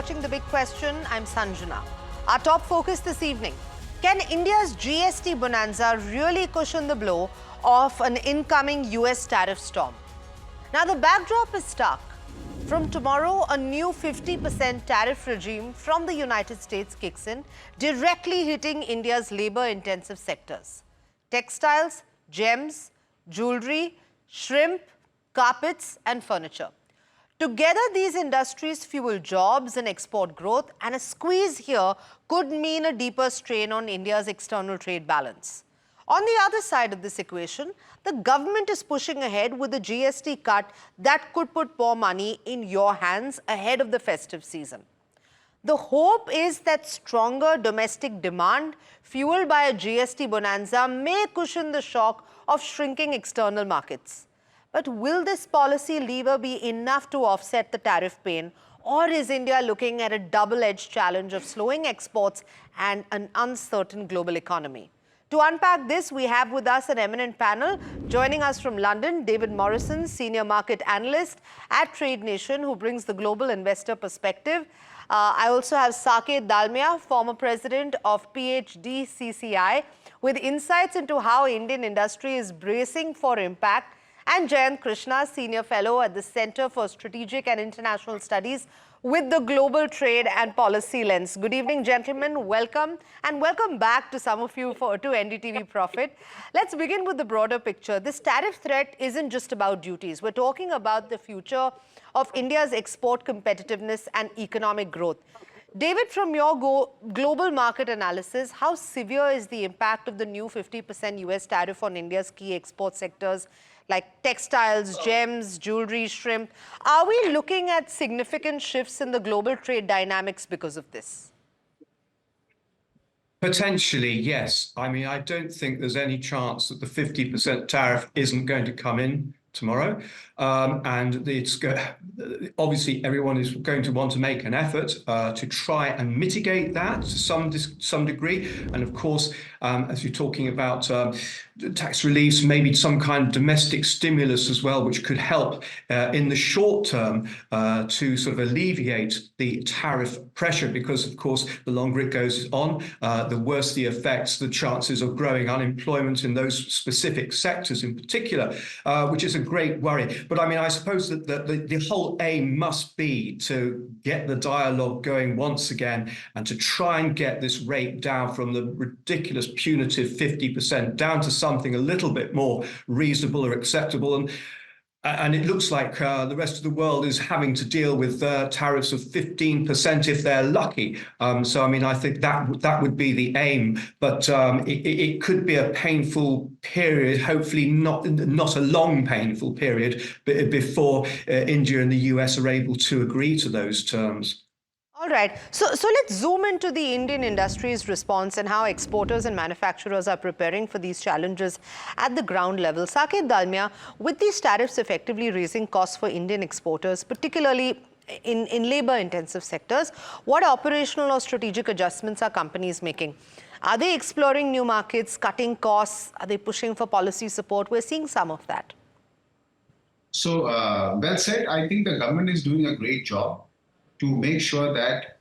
watching The Big Question. I'm Sanjana. Our top focus this evening. Can India's GST bonanza really cushion the blow of an incoming US tariff storm? Now, the backdrop is stark. From tomorrow, a new 50% tariff regime from the United States kicks in, directly hitting India's labor-intensive sectors. Textiles, gems, jewelry, shrimp, carpets and furniture. Together, these industries fuel jobs and export growth, and a squeeze here could mean a deeper strain on India's external trade balance. On the other side of this equation, the government is pushing ahead with a GST cut that could put more money in your hands ahead of the festive season. The hope is that stronger domestic demand, fueled by a GST bonanza, may cushion the shock of shrinking external markets. But will this policy lever be enough to offset the tariff pain, or is India looking at a double-edged challenge of slowing exports and an uncertain global economy? To unpack this, we have with us an eminent panel. Joining us from London, David Morrison, Senior Market Analyst at Trade Nation, who brings the global investor perspective. I also have Saket Dalmia, former president of PhD CCI, with insights into how Indian industry is bracing for impact, and Jayant Krishna, Senior Fellow at the Center for Strategic and International Studies with the Global Trade and Policy Lens. Good evening, gentlemen. Welcome. And welcome back to some of you to NDTV Profit. Let's begin with the broader picture. This tariff threat isn't just about duties. We're talking about the future of India's export competitiveness and economic growth. David, from your global market analysis, how severe is the impact of the new 50% US tariff on India's key export sectors like textiles, gems, jewelry, shrimp? Are we looking at significant shifts in the global trade dynamics because of this? Potentially, yes. I mean, I don't think there's any chance that the 50% tariff isn't going to come in tomorrow. And it's obviously everyone is going to want to make an effort to try and mitigate that to some degree. And of course, as you're talking about tax reliefs, maybe some kind of domestic stimulus as well, which could help in the short term to sort of alleviate the tariff pressure, because of course, the longer it goes on, the worse the effects, the chances of growing unemployment in those specific sectors in particular, which is a great worry. But I mean, I suppose that the whole aim must be to get the dialogue going once again and to try and get this rate down from the ridiculous punitive 50% down to something a little bit more reasonable or acceptable. And it looks like the rest of the world is having to deal with tariffs of 15% if they're lucky. So, I mean, I think that would be the aim. But it could be a painful period, hopefully not a long, painful period, before India and the US are able to agree to those terms. All right. So let's zoom into the Indian industry's response and how exporters and manufacturers are preparing for these challenges at the ground level. Saket Dalmia, with these tariffs effectively raising costs for Indian exporters, particularly in labor-intensive sectors, what operational or strategic adjustments are companies making? Are they exploring new markets, cutting costs? Are they pushing for policy support? We're seeing some of that. So, well said. I think the government is doing a great job to make sure that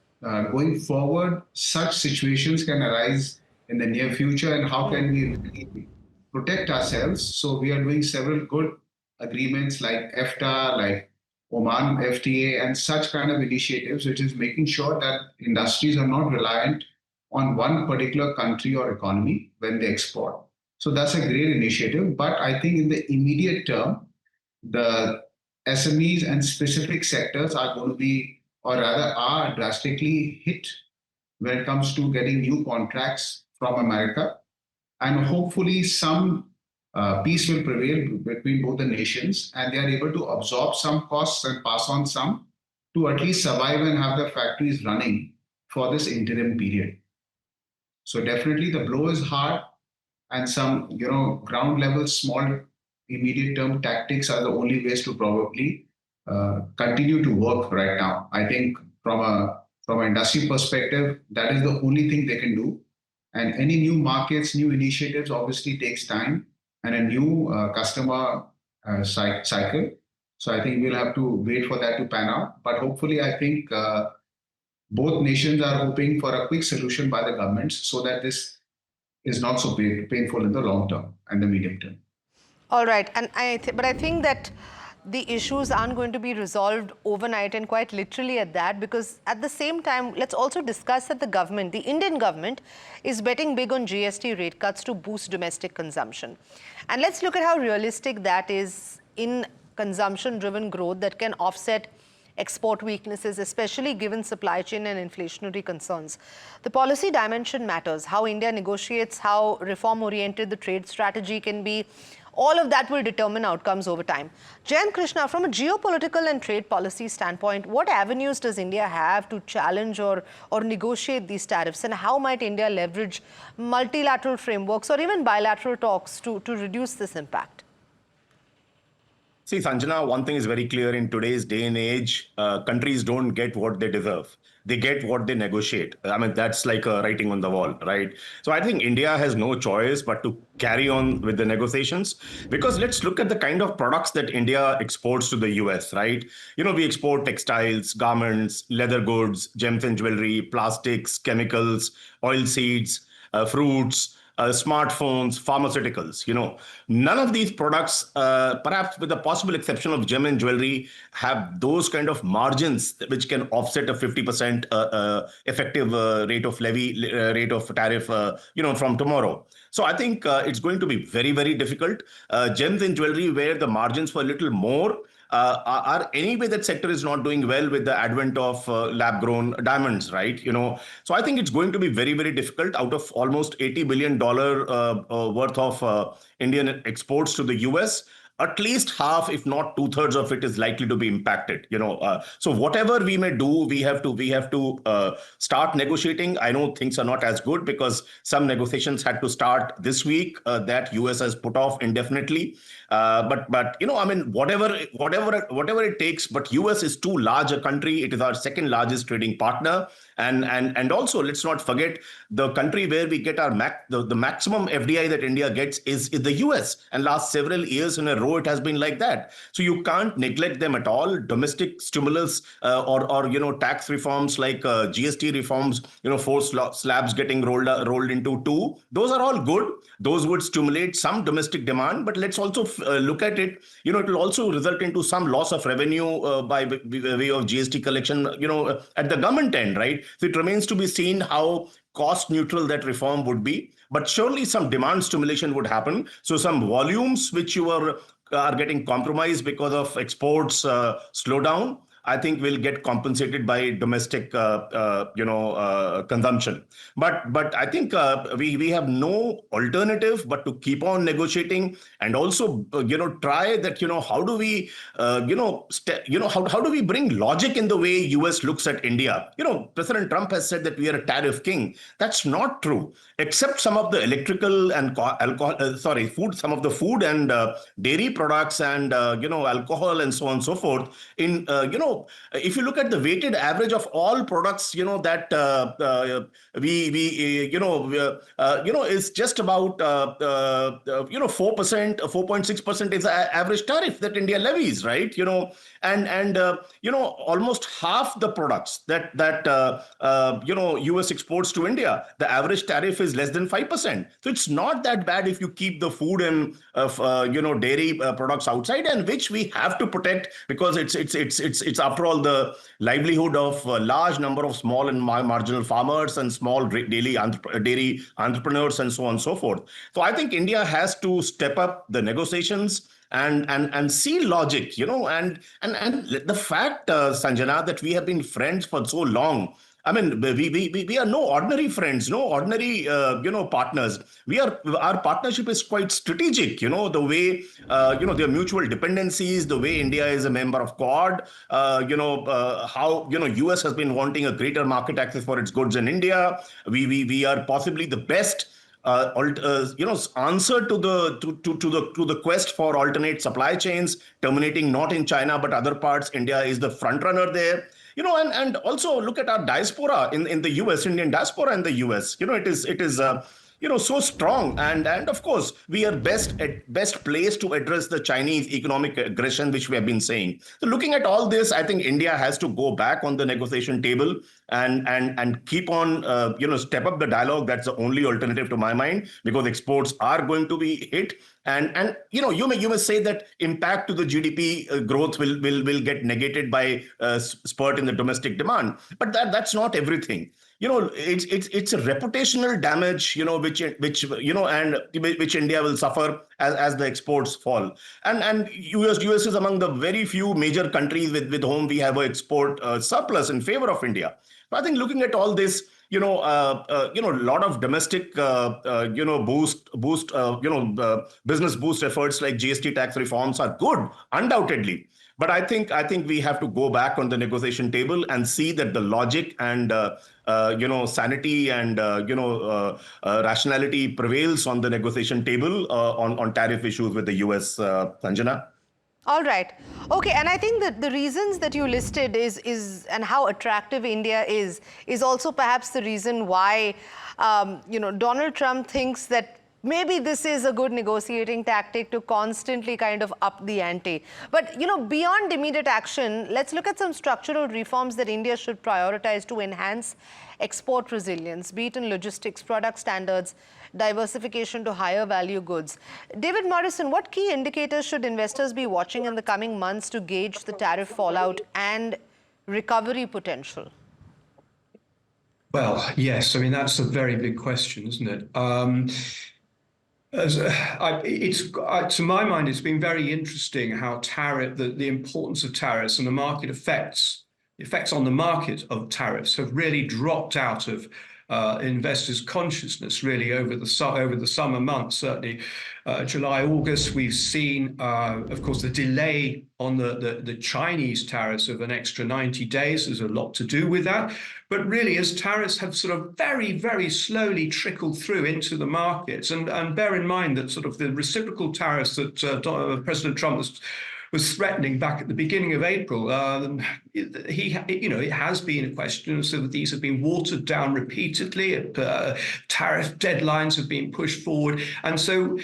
going forward, such situations can arise in the near future, and how can we protect ourselves. So we are doing several good agreements like EFTA, like Oman FTA, and such kind of initiatives, which is making sure that industries are not reliant on one particular country or economy when they export. So that's a great initiative. But I think in the immediate term, the SMEs and specific sectors are going to be, or rather are drastically hit when it comes to getting new contracts from America. And hopefully some peace will prevail between both the nations, and they are able to absorb some costs and pass on some to at least survive and have the factories running for this interim period. So definitely the blow is hard, and some ground level small immediate term tactics are the only ways to probably continue to work right now. I think from an industry perspective, that is the only thing they can do. And any new markets, new initiatives obviously takes time and a new customer cycle. So I think we'll have to wait for that to pan out. But hopefully, I think both nations are hoping for a quick solution by the governments so that this is not so painful in the long term and the medium term. All right, and but I think that the issues aren't going to be resolved overnight, and quite literally at that, because at the same time, let's also discuss that the government, the Indian government, is betting big on GST rate cuts to boost domestic consumption. And let's look at how realistic that is in consumption-driven growth that can offset export weaknesses, especially given supply chain and inflationary concerns. The policy dimension matters, how India negotiates, how reform-oriented the trade strategy can be. All of that will determine outcomes over time. Jayant Krishna, from a geopolitical and trade policy standpoint, what avenues does India have to challenge or negotiate these tariffs, and how might India leverage multilateral frameworks or even bilateral talks to reduce this impact? See, Sanjana, one thing is very clear in today's day and age, countries don't get what they deserve. They get what they negotiate. I mean, that's like a writing on the wall, right? So I think India has no choice but to carry on with the negotiations, because let's look at the kind of products that India exports to the US, right? We export textiles, garments, leather goods, gems and jewelry, plastics, chemicals, oil seeds, fruits, smartphones, pharmaceuticals. None of these products, perhaps with the possible exception of gem and jewelry, have those kind of margins which can offset a 50% effective rate of levy, rate of tariff, from tomorrow. So I think it's going to be very, very difficult. Gems and jewelry, where the margins were a little more, are anyway that sector is not doing well with the advent of lab-grown diamonds, right? So I think it's going to be very, very difficult. Out of almost $80 billion worth of Indian exports to the US, at least half, if not two-thirds of it is likely to be impacted. So whatever we may do, we have to start negotiating. I know things are not as good because some negotiations had to start this week that US has put off indefinitely. But I mean, whatever it takes. But US is too large a country. It is our second largest trading partner. And also, let's not forget, the country where we get our the maximum FDI that India gets is the US. And last several years in a row, it has been like that. So you can't neglect them at all. Domestic stimulus or tax reforms like GST reforms, four slabs getting rolled into two. Those are all good. Those would stimulate some domestic demand. But let's also look at it. It will also result into some loss of revenue by way of GST collection, at the government end, right? So it remains to be seen how cost neutral that reform would be. But surely some demand stimulation would happen. So some volumes which are getting compromised because of exports slowdown, I think will get compensated by domestic, consumption. But I think we have no alternative but to keep on negotiating and also, try that, how do we, how do we bring logic in the way US looks at India? President Trump has said that we are a tariff king. That's not true, except some of the electrical and some of the food and dairy products and, alcohol and so on and so forth. If you look at the weighted average of all products, that is just about 4%, 4.6% is the average tariff that India levies, right? And almost half the products that US exports to India, the average tariff is less than 5%. So it's not that bad if you keep the food and dairy products outside, and which we have to protect because it's after all the livelihood of a large number of small and marginal farmers and small dairy entrepreneurs and so on and so forth. So I think India has to step up the negotiations and see logic, and the fact, Sanjana, that we have been friends for so long. I mean, we are no ordinary friends, no ordinary, partners. Our partnership is quite strategic, the way, there are mutual dependencies, the way India is a member of Quad, how, US has been wanting a greater market access for its goods in India. We are possibly the best answer to the quest for alternate supply chains, terminating not in China but other parts. India is the front runner there. And also look at our diaspora in the US, Indian diaspora in the US. It is so strong. And of course, we are best placed to address the Chinese economic aggression, which we have been saying. So looking at all this, I think India has to go back on the negotiation table and keep on, step up the dialogue. That's the only alternative to my mind, because exports are going to be hit. And you may say that impact to the GDP growth will get negated by spurt in the domestic demand, but that's not everything. It's a reputational damage, which India will suffer as the exports fall. And US is among the very few major countries with whom we have an export surplus in favor of India. So I think looking at all this, a lot of domestic, business boost efforts like GST tax reforms are good, undoubtedly. But I think we have to go back on the negotiation table and see that the logic and sanity and rationality prevails on the negotiation table on tariff issues with the US, Sanjana. All right. Okay, and I think that the reasons that you listed is and how attractive India is also perhaps the reason why Donald Trump thinks that maybe this is a good negotiating tactic to constantly kind of up the ante. But beyond immediate action, let's look at some structural reforms that India should prioritize to enhance export resilience, be it in logistics, product standards, diversification to higher value goods. David Morrison, what key indicators should investors be watching in the coming months to gauge the tariff fallout and recovery potential? Well, yes, I mean, that's a very big question, isn't it? To my mind, it's been very interesting how the importance of tariffs and the market effects on the market of tariffs have really dropped out of investors' consciousness really over the summer months. Certainly, July, August, we've seen, of course, the delay on the Chinese tariffs of an extra 90 days. There's a lot to do with that. But really, as tariffs have sort of very, very slowly trickled through into the markets, and bear in mind that sort of the reciprocal tariffs that President Trump was threatening back at the beginning of April, it has been a question. So that these have been watered down repeatedly. Tariff deadlines have been pushed forward, and so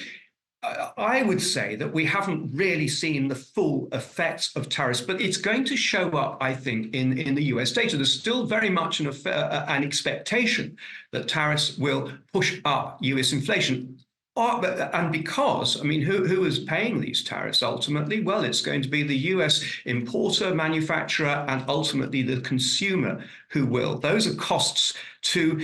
I would say that we haven't really seen the full effects of tariffs, but it's going to show up, I think, in the US data. There's still very much an expectation that tariffs will push up US inflation. And because, I mean, who is paying these tariffs ultimately? Well, it's going to be the US importer, manufacturer, and ultimately the consumer who will. Those are costs to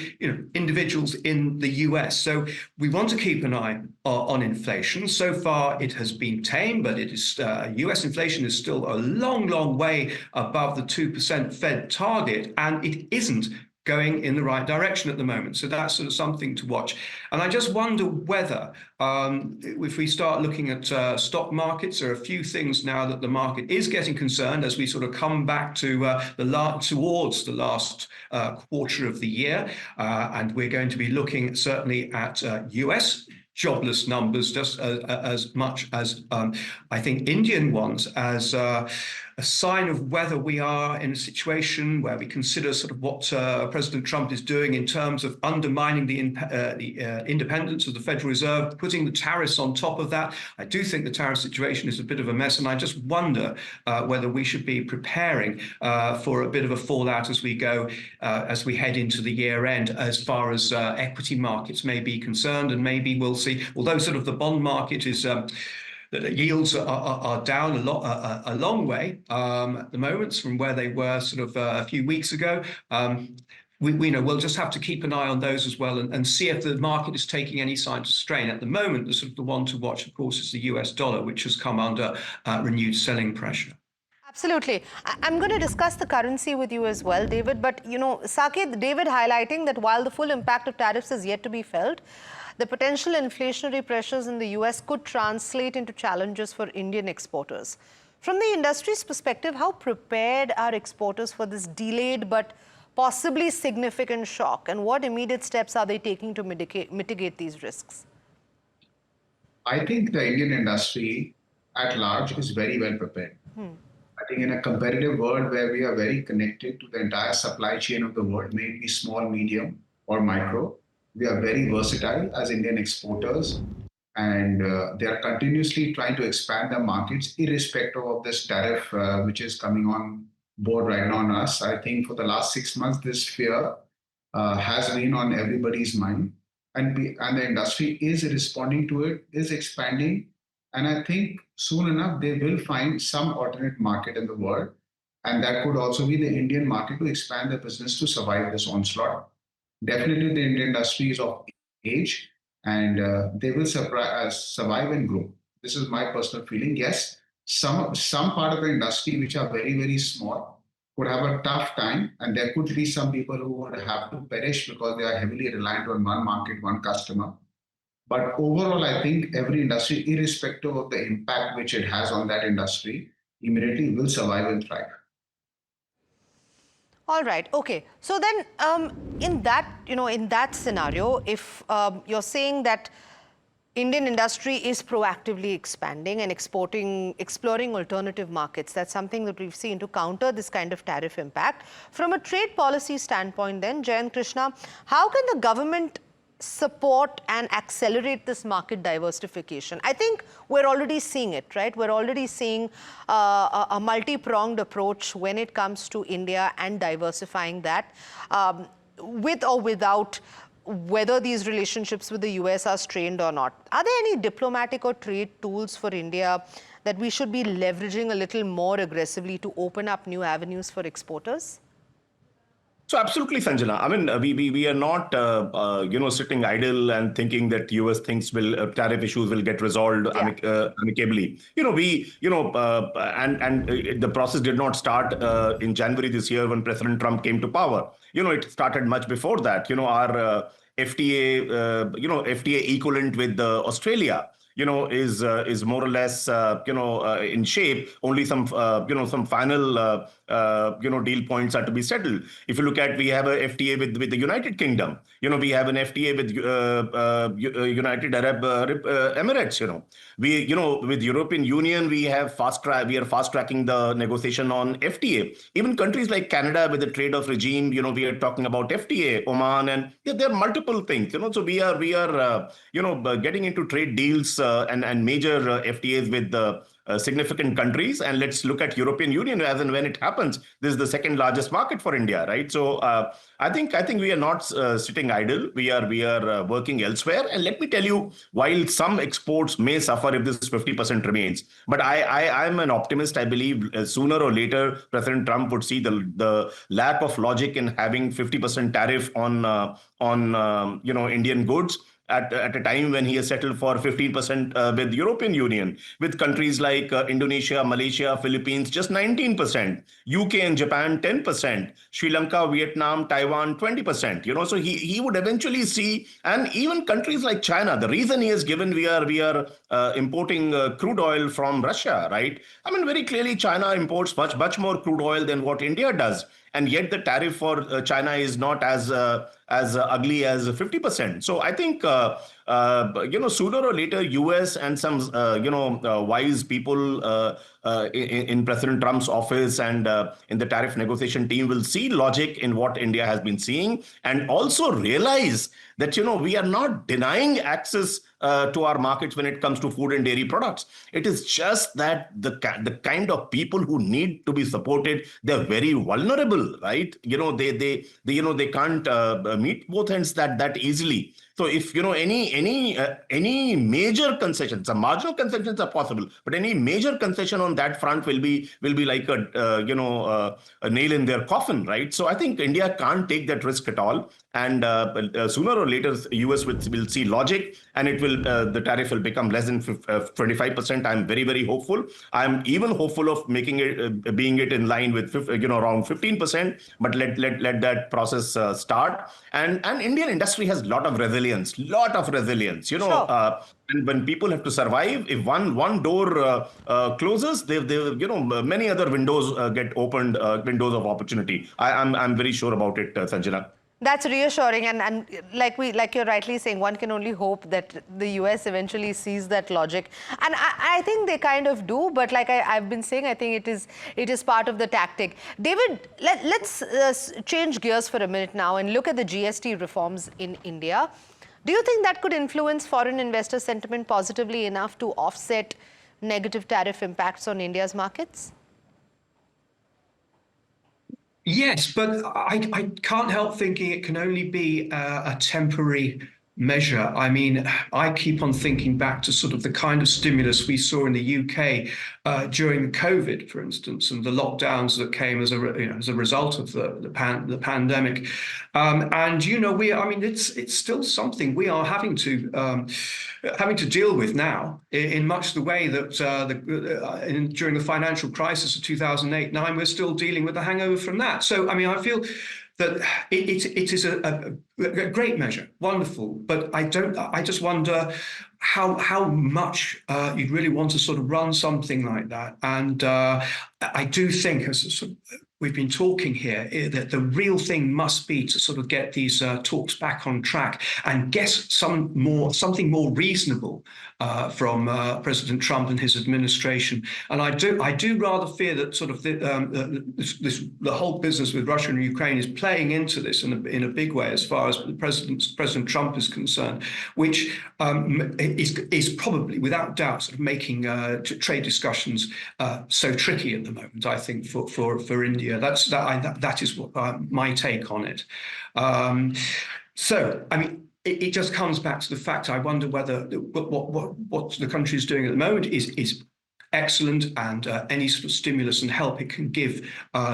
individuals in the US. So we want to keep an eye on inflation. So far, it has been tame, but it is US inflation is still a long, long way above the 2% Fed target, and it isn't going in the right direction at the moment. So that's sort of something to watch. And I just wonder whether, if we start looking at stock markets, there are a few things now that the market is getting concerned as we sort of come back to towards the last quarter of the year. And we're going to be looking certainly at US jobless numbers just as much as I think Indian ones, as a sign of whether we are in a situation where we consider sort of what President Trump is doing in terms of undermining the independence of the Federal Reserve, putting the tariffs on top of that. I do think the tariff situation is a bit of a mess, and I just wonder whether we should be preparing for a bit of a fallout as we go, as we head into the year end, as far as equity markets may be concerned, and maybe we'll see, although sort of the bond market is that yields are down a long way at the moment from where they were sort of a few weeks ago. We'll just have to keep an eye on those as well and see if the market is taking any signs of strain. At the moment, the one to watch, of course, is the US dollar, which has come under renewed selling pressure. Absolutely. I'm going to discuss the currency with you as well, David. But, Saket, David highlighting that while the full impact of tariffs is yet to be felt, the potential inflationary pressures in the US could translate into challenges for Indian exporters. From the industry's perspective, how prepared are exporters for this delayed but possibly significant shock? And what immediate steps are they taking to mitigate these risks? I think the Indian industry at large is very well prepared. I think in a competitive world where we are very connected to the entire supply chain of the world, maybe small, medium, or micro, We are very versatile as Indian exporters, and they are continuously trying to expand their markets irrespective of this tariff which is coming on board right now on us. I think for the last 6 months, this fear has been on everybody's mind, and the industry is responding to it, is expanding, and I think soon enough they will find some alternate market in the world, and that could also be the Indian market to expand their business to survive this onslaught. Definitely, the Indian industry is of age, and they will survive and grow. This is my personal feeling. Yes, some part of the industry which are very small would have a tough time, and there could be some people who would have to perish because they are heavily reliant on one market, one customer. But overall, I think every industry, irrespective of the impact which it has on that industry, immediately will survive and thrive. All right. Okay. So then, in that scenario, if you're saying that Indian industry is proactively expanding and exploring alternative markets, that's something that we've seen to counter this kind of tariff impact. From a trade policy standpoint, then, Jayant Krishna, how can the government support and accelerate this market diversification? I think we're already seeing it, right? We're already seeing a multi-pronged approach when it comes to India and diversifying that, with or without whether these relationships with the US are strained or not. Are there any diplomatic or trade tools for India that we should be leveraging a little more aggressively to open up new avenues for exporters? So absolutely, Sanjana. I mean, we are not sitting idle and thinking that US things will tariff issues will get resolved amicably. The process did not start in January this year when President Trump came to power. It started much before that. Our FTA equivalent with Australia, is more or less, in shape. Only some final, deal points are to be settled. If you look at, we have a FTA with the United Kingdom. We have an FTA with United Arab Emirates. With European Union, we are fast tracking the negotiation on FTA. Even countries like Canada with the trade-off regime, we are talking about FTA, Oman, and there are multiple things. So we are getting into trade deals and major FTAs with significant countries. And let's look at European Union as and when it happens. This is the second largest market for India, right? So I think we are not sitting idle. We are working elsewhere. And let me tell you, while some exports may suffer if this 50% remains, but I'm an optimist. I believe sooner or later President Trump would see the lack of logic in having 50% tariff on Indian goods at a time when he has settled for 15% with European Union, with countries like Indonesia, Malaysia, Philippines, just 19%, UK and Japan, 10%, Sri Lanka, Vietnam, Taiwan, 20%. So he would eventually see, and even countries like China, the reason he has given, we are importing crude oil from Russia, right? I mean, very clearly, China imports much more crude oil than what India does. And yet the tariff for China is not as ugly as 50%. So I think, sooner or later, US and some, wise people in President Trump's office and in the tariff negotiation team will see logic in what India has been seeing, and also realize that, we are not denying access to our markets when it comes to food and dairy products. It is just that the kind of people who need to be supported, they're very vulnerable, right? They can't meet both ends that easily. So if any major concessions, some marginal concessions are possible, but any major concession on that front will be like a nail in their coffin, right? So I think India can't take that risk at all, and sooner or later, US will see logic, and the tariff will become less than 25%. I'm very hopeful. I'm even hopeful of making it being it in line with around 15%. But let that process start. And Indian industry has a lot of resilience. Sure. And when people have to survive, if one door closes, many other windows get opened, windows of opportunity. I'm very sure about it, Sanjana. That's reassuring, and like you're rightly saying, one can only hope that the US eventually sees that logic, and I think they kind of do. But like I've been saying, I think it is part of the tactic. David, let's change gears for a minute now and look at the GST reforms in India. Do you think that could influence foreign investor sentiment positively enough to offset negative tariff impacts on India's markets? Yes, but I can't help thinking it can only be a temporary measure. I mean, I keep on thinking back to sort of the kind of stimulus we saw in the UK during COVID, for instance, and the lockdowns that came as a result of the pandemic. And it's still something we are having to deal with now in much the way that during the financial crisis of 2008-9, we're still dealing with the hangover from that. So, I mean, I feel that it is a great measure, wonderful, but I just wonder how much you'd really want to sort of run something like that. And I do think, as sort of we've been talking here, that the real thing must be to sort of get these talks back on track and get something more reasonable from President Trump and his administration. And I do rather fear that sort of the whole business with Russia and Ukraine is playing into this in a big way as far as President Trump is concerned, which is probably, without doubt, sort of making trade discussions so tricky at the moment, I think, for India. That is what my take on it. So, I mean, it just comes back to the fact I wonder whether what the country is doing at the moment is excellent, and any sort of stimulus and help it can give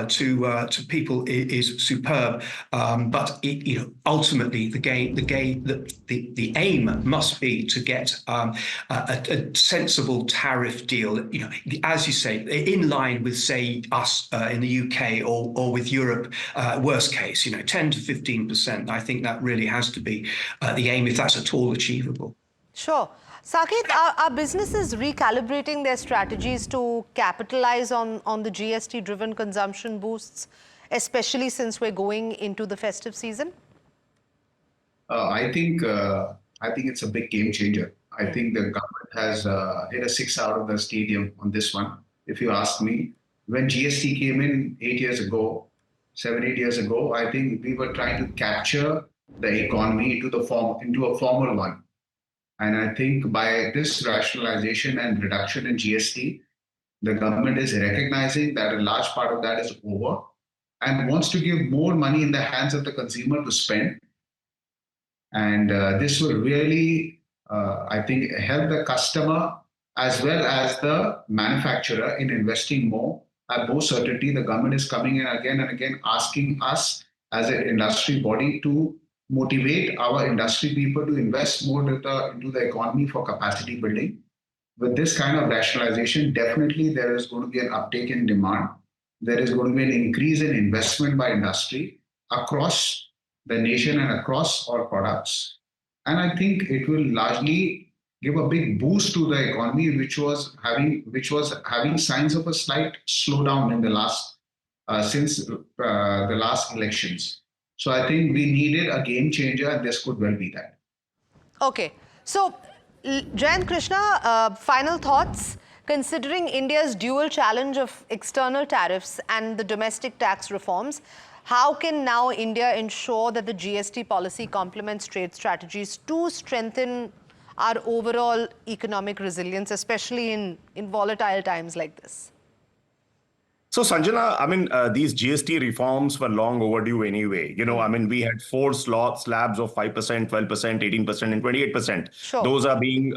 to people is superb. But ultimately, the aim must be to get a sensible tariff deal. As you say, in line with, say, us in the UK or with Europe. Worst case, 10 to 15%. I think that really has to be the aim, if that's at all achievable. Sure. Saket, are businesses recalibrating their strategies to capitalize on the GST-driven consumption boosts, especially since we're going into the festive season? I think it's a big game changer. I think the government has hit a 6 out of the stadium on this one. If you ask me, when GST came in 8 years ago, 7, 8 years ago, I think we were trying to capture the economy into a formal one. And I think by this rationalization and reduction in GST, the government is recognizing that a large part of that is over and wants to give more money in the hands of the consumer to spend. And this will really, I think, help the customer as well as the manufacturer in investing more. At more certainty, the government is coming in again and again asking us as an industry body to motivate our industry people to invest more into the economy for capacity building. With this kind of rationalization, definitely there is going to be an uptake in demand. There is going to be an increase in investment by industry across the nation and across all products. And I think it will largely give a big boost to the economy, which was having signs of a slight slowdown in the last since the last elections. So I think we needed a game changer, and this could well be that. Okay. So, Jayant Krishna, final thoughts. Considering India's dual challenge of external tariffs and the domestic tax reforms, how can now India ensure that the GST policy complements trade strategies to strengthen our overall economic resilience, especially in volatile times like this? So, Sanjana, I mean, these GST reforms were long overdue anyway. I mean, we had 4 slabs of 5%, 12%, 18%, and 28%. Sure. Those are being,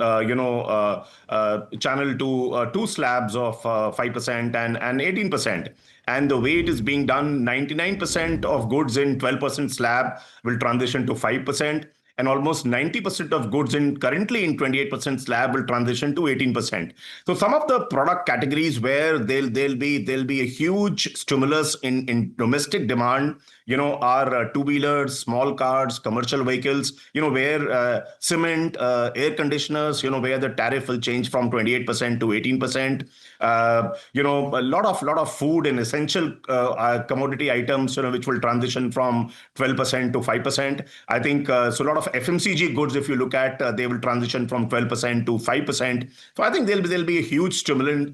channeled to 2 slabs of 5% and 18%. And the way it is being done, 99% of goods in 12% slab will transition to 5%. And almost 90% of goods currently in 28% slab will transition to 18%. So some of the product categories where there'll be a huge stimulus in domestic demand, are two-wheelers, small cars, commercial vehicles, where cement, air conditioners, where the tariff will change from 28% to 18%. A lot of food and essential commodity items, which will transition from 12% to 5%. I think so. A lot of FMCG goods, if you look at, they will transition from 12% to 5%. So I think there'll be a huge stimuli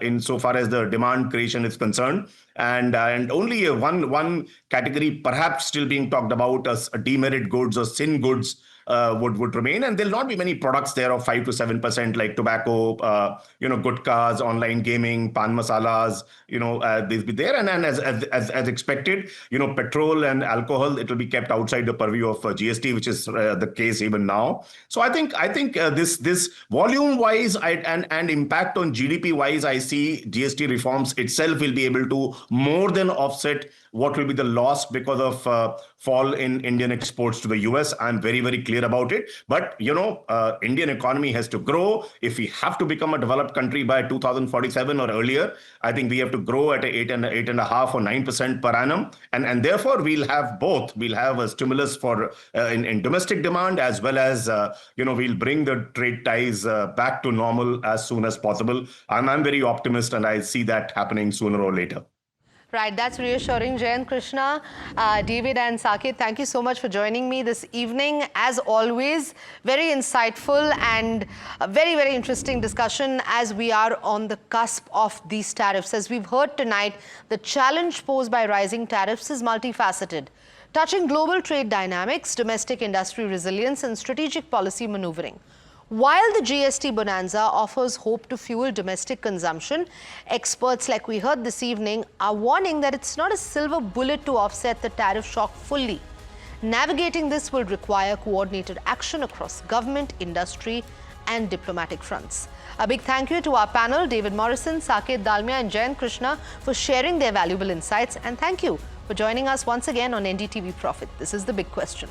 in so far as the demand creation is concerned. and only one category perhaps still being talked about as demerit goods or sin goods would remain, and there'll not be many products there of 5 to 7% like tobacco, gutkas, online gaming, pan masalas, they'll be there, and as expected, petrol and alcohol, it will be kept outside the purview of GST, which is the case even now. So I think this volume wise and impact on GDP wise, I see GST reforms itself will be able to more than offset what will be the loss because of fall in Indian exports to the US. I'm very, very clear about it. But, Indian economy has to grow. If we have to become a developed country by 2047 or earlier, I think we have to grow at 8.5 or 9% per annum. And therefore, we'll have both. We'll have a stimulus for in domestic demand, as well as, we'll bring the trade ties back to normal as soon as possible. I'm very optimistic, and I see that happening sooner or later. Right, that's reassuring. Jayant, Krishna, David and Saket, thank you so much for joining me this evening. As always, very insightful and a very, very interesting discussion as we are on the cusp of these tariffs. As we've heard tonight, the challenge posed by rising tariffs is multifaceted, touching global trade dynamics, domestic industry resilience and strategic policy maneuvering. While the GST bonanza offers hope to fuel domestic consumption, experts, like we heard this evening, are warning that it's not a silver bullet to offset the tariff shock fully. Navigating this will require coordinated action across government, industry, and diplomatic fronts. A big thank you to our panel, David Morrison, Saket Dalmia, and Jayant Krishna, for sharing their valuable insights. And thank you for joining us once again on NDTV Profit. This is The Big Question.